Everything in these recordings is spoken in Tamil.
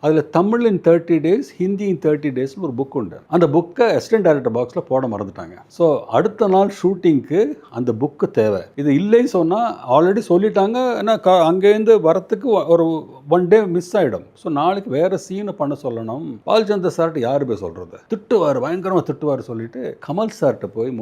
அதில் தமிழ் இன் 30 டேஸ், ஹிந்தி இன் 30 டேஸ்னு ஒரு புக் உண்டு. அந்த புக்கை அசிஸ்டன்ட் டைரக்டர் பாக்ஸில் போட மறந்துட்டாங்க. ஸோ அடுத்த நாள் ஷூட்டிங்க்கு அந்த புக்கு தேவை. இது இல்லைன்னு சொன்னால் ஆல்ரெடி சொல்லிட்டாங்க. ஏன்னா அங்கேருந்து வரத்துக்கு ஒரு 1 டே மிஸ் ஆகிடும். ஸோ நாளைக்கு வேறு சீனை பண்ண சொல்லணும். பால்சந்தர் சார்கிட்ட யார் போய் சொல்கிறது? திட்டுவார், பயங்கரமாக திட்டுவார். சொல்லிட்டு கமல் சார்கிட்ட போய்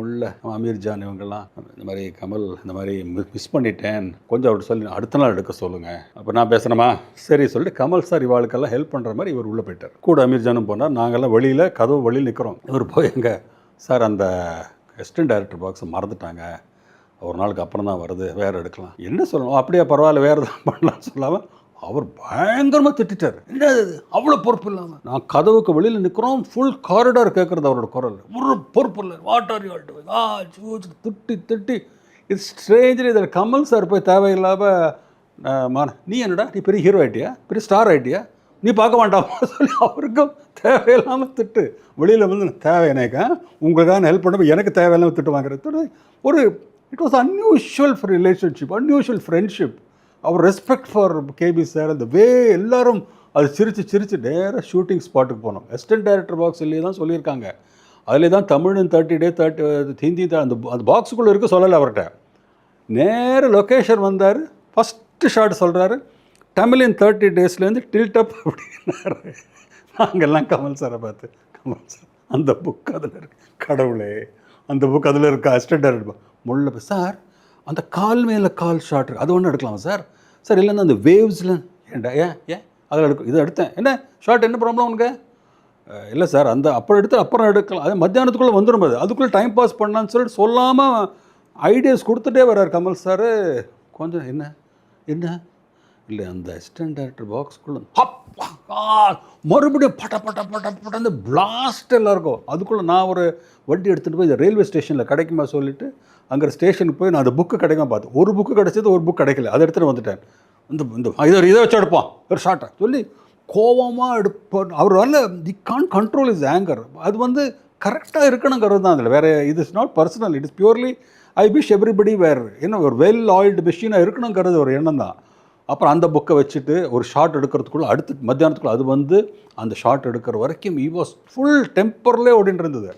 அமீர் ஜான் இவங்கெல்லாம் இந்த மாதிரி கமல் இந்த மாதிரி மிஸ் பண்ணிட்டேன், கொஞ்சம் அப்படி சொல்லி அடுத்த நாள் எடுக்க சொல்லுங்கள். அப்போ நான் பேசுகிறேமா? சரி சொல்லிட்டு கமல் சார் இவாளுக்கெல்லாம் ஹெல்ப் பண்ணுற மாதிரி இவர் உள்ளே போயிட்டார். கூட அமீர் ஜானும் போனார். நாங்கள்லாம் வெளியில் நிற்கிறோம். இவர் போய் எங்க சார் அந்த அசிஸ்டன்ட் டைரக்டர் பாக்ஸை மறந்துட்டாங்க, ஒரு நாளுக்கு அப்புறம் தான் வருது, வேறு எடுக்கலாம். என்ன சொல்லணும்? அப்படியே பரவாயில்ல, வேறு தான் பண்ணலாம்னு சொல்லாமல் அவர் பயங்கரமாக திட்டார். என்ன அவ்வளோ பொறுப்பு இல்லாமல் நான் கதவுக்கு வெளியில் நிற்கிறோம். ஃபுல் காரிடார் கேட்குறது அவரோட குரல். ஒரு பொறுப்பு இல்லை, வாட்டர் திட்டி இது ஸ்ட்ரேஞ்சர். இதில் கமல் சார் போய் தேவையில்லாமல் நீ என்னடா, நீ பெரிய ஹீரோ ஆகிட்டியா, பெரிய ஸ்டார் ஆகிட்டியா, நீ பார்க்க வேண்டாமா சொல்லி அவருக்கும் தேவையில்லாமல் திட்டு. வெளியில் வந்து தேவை எனக்கு உங்களுக்காக ஹெல்ப் பண்ண எனக்கு தேவையில்லாமல் திட்டு வாங்குறது ஒரு it was unusual relationship, unusual friendship. அவர் ரெஸ்பெக்ட் ஃபார் கேபி சார். அந்த வே எல்லாரும் அது சிரித்து நேராக ஷூட்டிங் ஸ்பாட்டுக்கு போனோம். அசிஸ்டன்ட் டைரக்டர் பாக்ஸ் இல்லையே தான் சொல்லியிருக்காங்க. அதிலே தான் தமிழ் 30 டே ஹிந்தி அந்த பாக்ஸுக்குள்ளே இருக்க சொல்லலை அவர்கிட்ட. நேர லொக்கேஷன் வந்தார். ஃபஸ்ட்டு ஷாட் சொல்கிறாரு, தமிழ் இன் 30 டேஸ்லேருந்து டில்டப் அப்படின்னாரு. நாங்கள்லாம் கமல் சாரை பார்த்து, கமல் சார் அந்த புக் அதில் இருக்கு, கடவுளே அந்த புக் அதில் இருக்க அசிஸ்டன்ட் டைரக்டர் முள்ள சார் அந்த கால் மேலே கால் ஷாட் இருக்குது, அது ஒன்று எடுக்கலாமா சார்? சார் இல்லைன்னா அந்த வேவ்ஸில் ஏன்டா ஏன் அதில் எடுக்கும், இதை எடுத்தேன், என்ன ஷார்ட், என்ன ப்ராப்ளம் உனக்கு? இல்லை சார் அந்த அப்புறம் எடுக்கலாம், அது மத்தியானத்துக்குள்ளே வந்துடும், அதுக்குள்ளே டைம் பாஸ் பண்ணலான்னு சொல்லிட்டு சொல்லாமல் ஐடியாஸ் கொடுத்துட்டே வர்றார் கமல் சார். கொஞ்சம் என்ன இல்லை அந்த அசிஸ்டன்ட் டைரக்டர் பாக்ஸ்குள்ளே மறுபடியும் பட்ட பிளாஸ்ட் எல்லாம் இருக்கும். அதுக்குள்ளே நான் ஒரு வண்டி எடுத்துகிட்டு போய் இந்த ரயில்வே ஸ்டேஷனில் கிடைக்குமா சொல்லிவிட்டு அங்கே ஸ்டேஷனுக்கு போய் நான் அந்த புக்கு கிடைக்குமா பார்த்தேன். ஒரு புக்கு கிடைச்சது, ஒரு புக் கிடைக்கல. அதை எடுத்துகிட்டு வந்துட்டேன். இதை வச்சு எடுப்போம் ஒரு ஷார்ட்டை சொல்லி கோபமாக எடுப்போம். அவர் வரல, தி கான் கண்ட்ரோல் இஸ் ஆங்கர். அது வந்து கரெக்டாக இருக்கணுங்கிறது தான் அதில். வேறு இது is not personal, it is purely I wish everybody வேர் என்ன ஒரு வெல் ஆயில்டு மிஷினாக இருக்கணுங்கிறது ஒரு எண்ணம் தான். அப்புறம் அந்த புக்கை வச்சுட்டு ஒரு ஷார்ட் எடுக்கிறதுக்குள்ளே அடுத்து மத்தியானத்துக்குள்ளே அது வந்து அந்த ஷார்ட் எடுக்கிற வரைக்கும் ஈ வாஸ் ஃபுல் டெம்பர்லே ஓடின்னு இருந்தது.